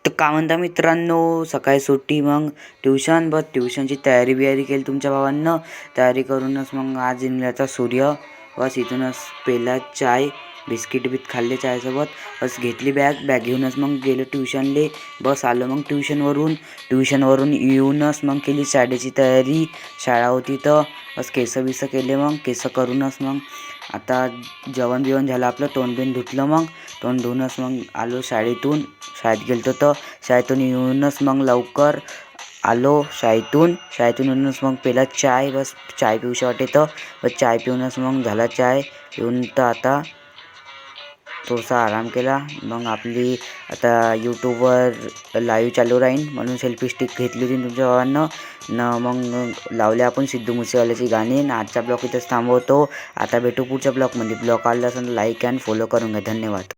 तर काय म्हणता मित्रांनो, सकाळी सुट्टी मग ट्युशन ट्युशनची तयारी बियारी केली तुमच्या भावांनं. तयारी करूनच मग आज इंग्लंडचा सूर्य. बस इथूनच पेला चाय, बिस्किट खाल्ले चायसोबत. बस घेतली बॅग घेऊनच मग गेलो ट्युशनले. बस आलो मग ट्युशनवरून येऊनच मग केली शाळेची तयारी. शाळा होती तर बस केस केले. मग केस करूनच मग आता जेवण बिवण झालं आपलं. तोंड धुतलं. मग तोंड धुवूनच मग आलो शाळेत गेलतो तर शाळेतून येऊनच मग लवकर आलो शाळेतून येऊनच मग पेला चाय. बस चाय पिऊशी वाटे तर बस चाय पिऊनच मग झाला चाय पिऊन तर आता थोडासा आराम केला. मग आपली आता यूट्यूबवर लाईव्ह चालू राहीन म्हणून सेल्फी स्टिक घेतली होती तुमच्या भावांनं मग लावले आपण सिद्धू मुसेवाल्याची गाणी. आजचा ब्लॉग इथंच थांबवतो. आता भेटू पुढच्या ब्लॉगमध्ये. ब्लॉग आवडला असेल तर लाईक अँड फॉलो करून घ्या. धन्यवाद.